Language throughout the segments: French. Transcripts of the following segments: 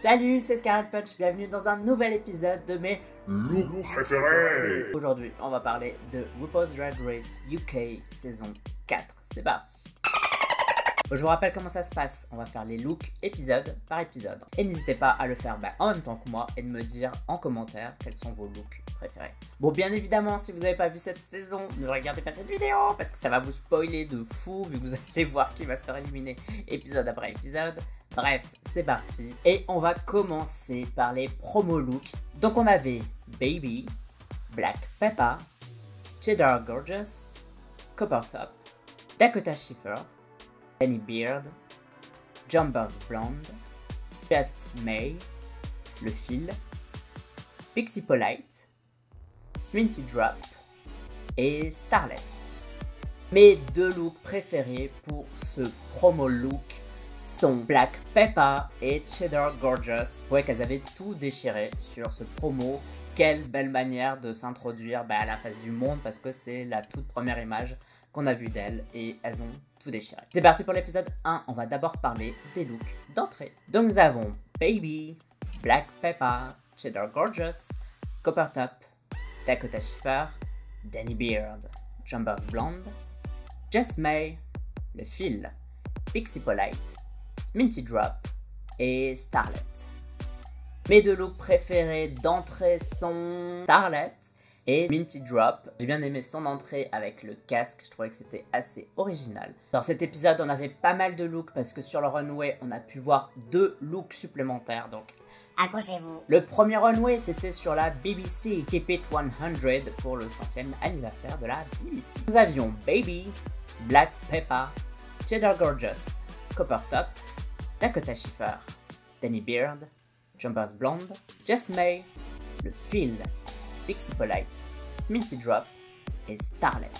Salut, c'est Scarlet Punch, bienvenue dans un nouvel épisode de mes looks préférés. Aujourd'hui, on va parler de RuPaul's Drag Race UK saison 4. C'est parti. Je vous rappelle comment ça se passe, on va faire les looks épisode par épisode. Et n'hésitez pas à le faire en même temps que moi et de me dire en commentaire quels sont vos looks préférés. Bon, bien évidemment, si vous n'avez pas vu cette saison, ne regardez pas cette vidéo parce que ça va vous spoiler de fou vu que vous allez voir qui va se faire éliminer épisode après épisode. Bref, c'est parti. Et on va commencer par les promo looks. Donc on avait Baby, Black Peppa, Cheddar Gorgeous, Copper Top, Dakota Schiffer, Penny Beard, Jumpers Blonde, Just May, Le Fil, Pixie Polite, Sminty Drop et Starlet. Mes deux looks préférés pour ce promo look sont Black Peppa et Cheddar Gorgeous. Ouais, qu'elles avaient tout déchiré sur ce promo. Quelle belle manière de s'introduire à la face du monde parce que c'est la toute première image qu'on a vue d'elles et elles ont tout déchiré. C'est parti pour l'épisode 1, on va d'abord parler des looks d'entrée. Donc nous avons Baby, Black Peppa, Cheddar Gorgeous, Copper Top, Dakota Schiffer, Danny Beard, Jumpers Blonde, Just May, Le Fil, Pixie Polite, Sminty Drop et Starlet. Mes deux looks préférés d'entrée sont Starlet et Sminty Drop. J'ai bien aimé son entrée avec le casque, je trouvais que c'était assez original. Dans cet épisode, on avait pas mal de looks parce que sur le runway, on a pu voir deux looks supplémentaires. Donc, accrochez-vous. Le premier runway, c'était sur la BBC Keep It 100 pour le 100e anniversaire de la BBC. Nous avions Baby, Black Peppa, Cheddar Gorgeous, Copper Top, Dakota Schiffer, Danny Beard, Jumpers Blonde, Just May, Le Fil, Pixie Polite, Sminty Drop et Starlet.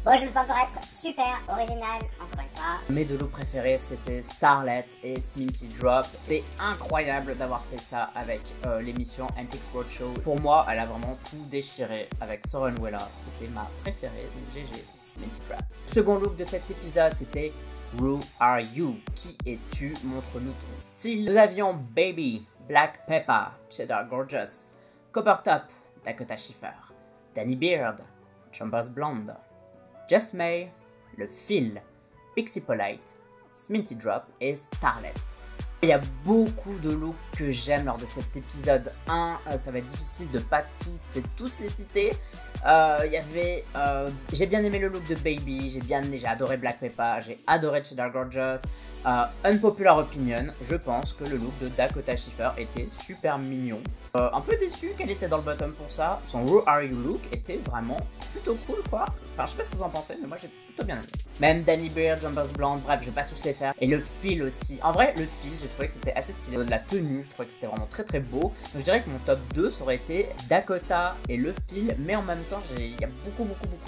Bon, je ne peux pas encore être super original, encore une fois. Mes deux looks préférés, c'était Starlet et Sminty Drop. C'était incroyable d'avoir fait ça avec l'émission Antiques Roadshow. Pour moi, elle a vraiment tout déchiré avec ce runway-là. C'était ma préférée, donc GG, Sminty Drop. Second look de cet épisode, c'était Who are you? Qui es-tu? Montre-nous ton style. Nous avions Baby, Black Peppa, Cheddar Gorgeous, Copper Top, Dakota Schiffer, Danny Beard, Jumpers Blonde, Just May, Le Fil, Pixie Polite, Sminty Drop et Starlet. Il y a beaucoup de looks que j'aime lors de cet épisode 1, ça va être difficile de pas tous les citer. J'ai bien aimé le look de Baby, j'ai adoré Black Peppa, j'ai adoré Cheddar Gorgeous. Unpopular opinion, je pense que le look de Dakota Schiffer était super mignon. Un peu déçu qu'elle était dans le bottom pour ça. Son Who Are You look était vraiment plutôt cool quoi. Enfin je sais pas ce que vous en pensez mais moi j'ai plutôt bien aimé. Même Danny Beard, Jumpers Blonde, bref je vais pas tous les faire. Et le fil aussi. En vrai le fil j'ai trouvé que c'était assez stylé. De la tenue je trouvais que c'était vraiment très beau. Donc je dirais que mon top 2 ça aurait été Dakota et le fil. Mais en même temps il y a beaucoup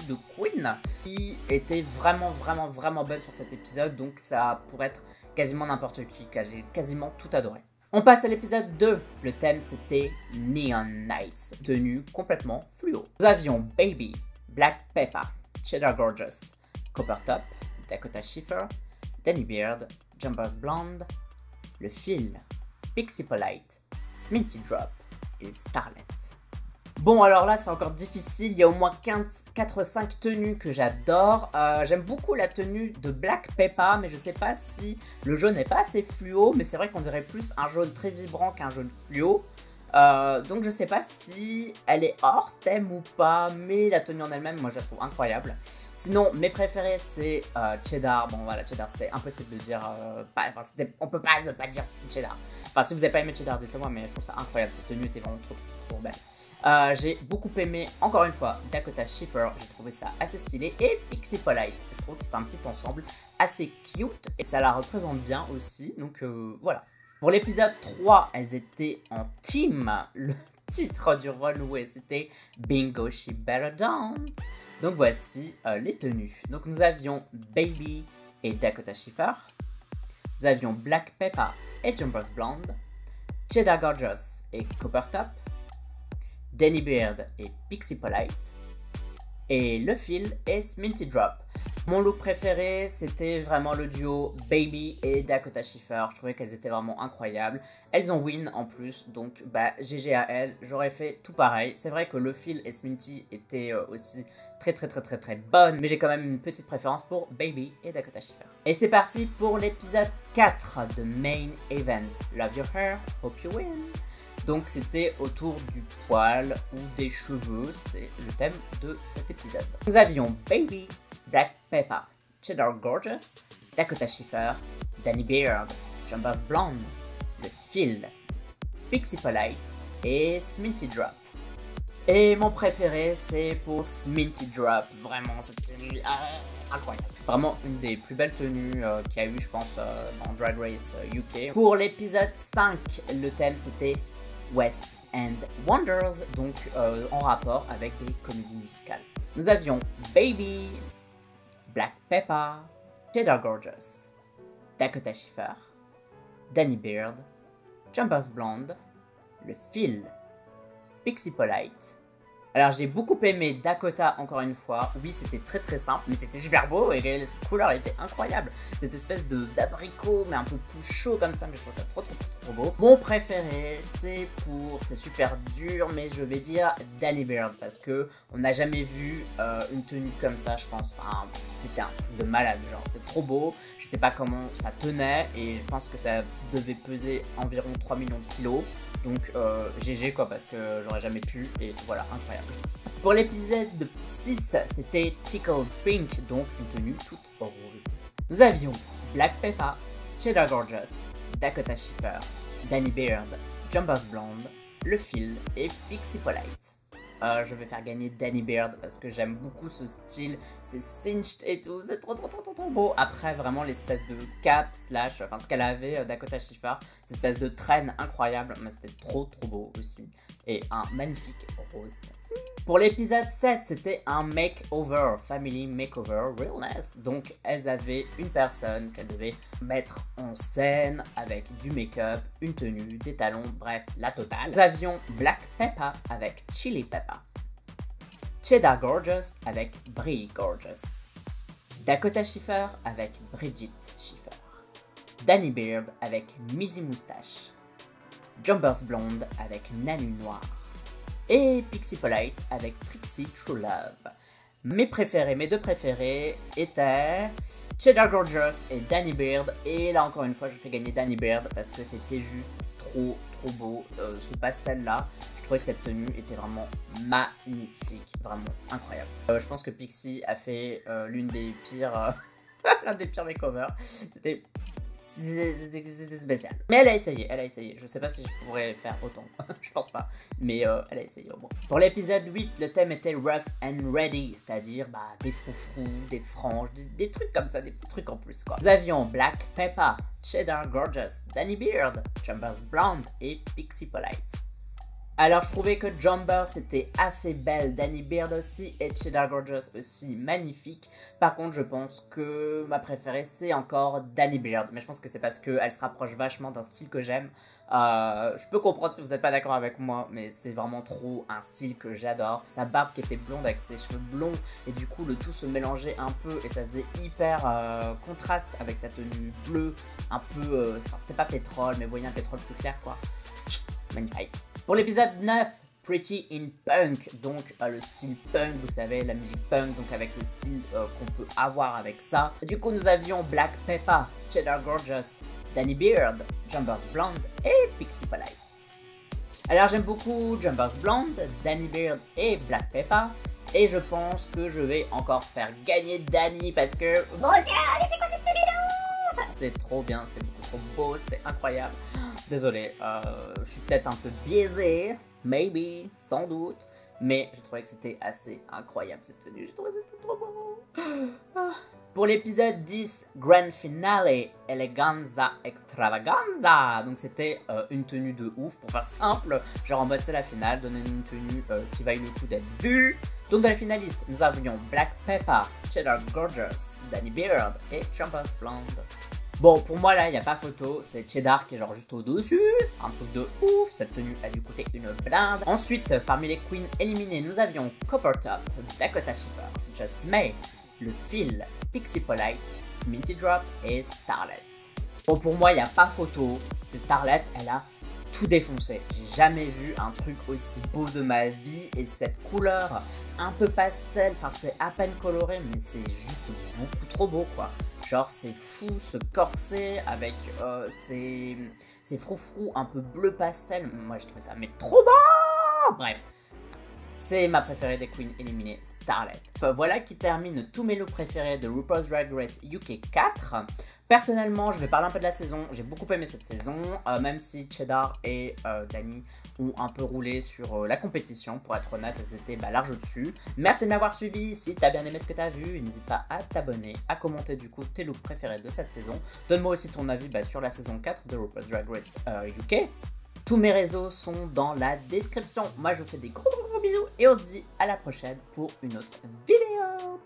de queens qui étaient vraiment bonnes sur cet épisode. Donc ça pourrait être quasiment n'importe qui, car j'ai quasiment tout adoré. On passe à l'épisode 2. Le thème c'était Neon Nights, tenue complètement fluo. Nous avions Baby, Black Peppa, Cheddar Gorgeous, Copper Top, Dakota Schiffer, Danny Beard, Jumpers Blonde, Le Fil, Pixie Polite, Sminty Drop et Starlet. Bon alors là c'est encore difficile, il y a au moins 4-5 tenues que j'adore. J'aime beaucoup la tenue de Black Peppa mais je sais pas si le jaune n'est pas assez fluo. Mais c'est vrai qu'on dirait plus un jaune très vibrant qu'un jaune fluo. Donc je sais pas si elle est hors thème ou pas, mais la tenue en elle-même moi je la trouve incroyable. Sinon mes préférés c'est Cheddar. Bon voilà, Cheddar c'était impossible de dire, on peut pas ne pas dire Cheddar. Enfin si vous avez pas aimé Cheddar dites-le moi, mais je trouve ça incroyable, cette tenue était vraiment trop belle. J'ai beaucoup aimé encore une fois Dakota Schiffer, j'ai trouvé ça assez stylé. Et Pixie Polite, je trouve que c'est un petit ensemble assez cute et ça la représente bien aussi, donc voilà. Pour l'épisode 3, elles étaient en team. Le titre du runway, c'était Bingo She Better Don't. Donc voici les tenues. Donc nous avions Baby et Dakota Schiffer. Nous avions Black Peppa et Jumpers Blonde. Cheddar Gorgeous et Copper Top. Danny Beard et Pixie Polite. et Le Fil et Sminty Drop. Mon look préféré, c'était vraiment le duo Baby et Dakota Schiffer. Je trouvais qu'elles étaient vraiment incroyables. Elles ont win en plus, donc bah GG à elles. J'aurais fait tout pareil. C'est vrai que Le Fil et Sminty étaient aussi très bonnes, mais j'ai quand même une petite préférence pour Baby et Dakota Schiffer. Et c'est parti pour l'épisode 4 de Main Event. Love your hair, hope you win. Donc c'était autour du poil ou des cheveux, c'était le thème de cet épisode. Nous avions Baby, Black Peppa, Cheddar Gorgeous, Dakota Schiffer, Danny Beard, Jumbers Blonde, Le Fil, Pixie Polite et Sminty Drop. Et mon préféré c'est pour Sminty Drop, vraiment cette tenue incroyable. Vraiment une des plus belles tenues qu'il y a eu je pense dans Drag Race UK. Pour l'épisode 5, le thème c'était West End Wonders, donc en rapport avec des comédies musicales. Nous avions Baby, Black Peppa, Cheddar Gorgeous, Dakota Schiffer, Danny Beard, Jumbers Blonde, Le Fil, Pixie Polite. Alors j'ai beaucoup aimé Dakota encore une fois, oui c'était très simple mais c'était super beau et cette couleur était incroyable. Cette espèce d'abricot mais un peu plus chaud comme ça, mais je trouve ça trop beau. Mon préféré c'est super dur mais je vais dire Danny Beard parce que on n'a jamais vu une tenue comme ça je pense, enfin, c'était un truc de malade, genre c'est trop beau, je sais pas comment ça tenait et je pense que ça devait peser environ 3 millions de kilos. Donc GG quoi parce que j'aurais jamais pu et voilà, incroyable. Pour l'épisode 6, c'était Tickled Pink, donc une tenue toute rose. Nous avions Black Peppa, Cheddar Gorgeous, Dakota Schiffer, Danny Beard, Jumbers Blonde, Le Fil et Pixie Polite. Je vais faire gagner Danny Beard parce que j'aime beaucoup ce style, c'est cinched et tout, c'est trop beau. Après vraiment l'espèce de cap slash, enfin ce qu'elle avait Dakota Schiffer, cette espèce de traîne incroyable, mais c'était trop beau aussi. Et un magnifique rose. Pour l'épisode 7, c'était un makeover, family makeover realness. Donc elles avaient une personne qu'elles devaient mettre en scène avec du make-up, une tenue, des talons, bref, la totale. Nous avions Black Peppa avec Chili Peppa, Cheddar Gorgeous avec Brie Gorgeous, Dakota Schiffer avec Bridget Schiffer, Danny Beard avec Mizzy Moustache, Jumbers Blonde avec Nanu Noir et Pixie Polite avec Trixie True Love. Mes deux préférés étaient Cheddar Gorgeous et Danny Beard. Et là encore une fois, je fais gagner Danny Beard parce que c'était juste trop beau. Ce pastel là, je trouvais que cette tenue était vraiment magnifique, vraiment incroyable. Je pense que Pixie a fait l'une des pires, l'un des pires makeovers. C'était spécial. Mais elle a essayé. Je sais pas si je pourrais faire autant. Je pense pas. Mais elle a essayé au moins. Pour l'épisode 8, le thème était Rough and Ready. C'est-à-dire des froufrous, des franges, des trucs comme ça, des petits trucs en plus quoi. Nous avions Black Peppa, Cheddar Gorgeous, Danny Beard, Jumbers Blonde et Pixie Polite. Alors je trouvais que Jumber c'était assez belle, Danny Beard aussi et Cheddar Gorgeous aussi magnifique. Par contre je pense que ma préférée c'est encore Danny Beard, mais je pense que c'est parce qu'elle se rapproche vachement d'un style que j'aime. Je peux comprendre si vous n'êtes pas d'accord avec moi, mais c'est vraiment trop un style que j'adore. Sa barbe qui était blonde avec ses cheveux blonds et du coup le tout se mélangeait un peu et ça faisait hyper contraste avec sa tenue bleue, un peu, enfin c'était pas pétrole mais vous voyez un pétrole plus clair quoi. Magnifique. Pour l'épisode 9, Pretty in Punk, donc le style punk, vous savez, la musique punk, donc avec le style qu'on peut avoir avec ça. Du coup, nous avions Black Peppa, Cheddar Gorgeous, Danny Beard, Jumbers Blonde et Pixie Polite. Alors j'aime beaucoup Jumbers Blonde, Danny Beard et Black Peppa. Et je pense que je vais encore faire gagner Danny parce que... Mon Dieu, mais c'est quoi cette tenue de ouf? C'était trop bien, c'était beaucoup trop beau, c'était incroyable. Désolé, je suis peut-être un peu biaisé, maybe, sans doute, mais je trouvais que c'était assez incroyable cette tenue, j'ai trouvé que c'était trop beau. Pour l'épisode 10, Grand Finale, Eleganza Extravaganza, donc c'était une tenue de ouf, pour faire simple, genre en mode c'est la finale, donner une tenue qui vaille le coup d'être vue. Donc dans les finalistes, nous avions Black Peppa, Cheddar Gorgeous, Danny Beard et Jumbers Blonde. Bon, pour moi, là, il n'y a pas photo. C'est Cheddar qui est genre juste au-dessus. C'est un truc de ouf. Cette tenue a dû coûter une blinde. Ensuite, parmi les queens éliminées, nous avions Coppertop, Dakota Schiffer, Just May, Le Phil, Pixie Polite, Sminty Drop et Starlet. Bon, pour moi, il n'y a pas photo. C'est Starlet, elle a tout défoncé. J'ai jamais vu un truc aussi beau de ma vie. Et cette couleur un peu pastel, enfin, c'est à peine coloré, mais c'est juste beaucoup trop beau, quoi. Genre c'est fou ce corset avec ces froufrous un peu bleu pastel. Moi je trouve ça mais trop beau. Bref, c'est ma préférée des queens éliminées, Starlet. Voilà qui termine tous mes looks préférés de RuPaul's Drag Race UK 4. Personnellement, je vais parler un peu de la saison. J'ai beaucoup aimé cette saison, même si Cheddar et Dani ont un peu roulé sur la compétition. Pour être honnête, elles étaient large au-dessus. Merci de m'avoir suivi. Si t'as bien aimé ce que t'as vu, n'hésite pas à t'abonner, à commenter du coup tes looks préférés de cette saison. Donne-moi aussi ton avis sur la saison 4 de RuPaul's Drag Race UK. Tous mes réseaux sont dans la description. Moi, je vous fais des gros bisous et on se dit à la prochaine pour une autre vidéo.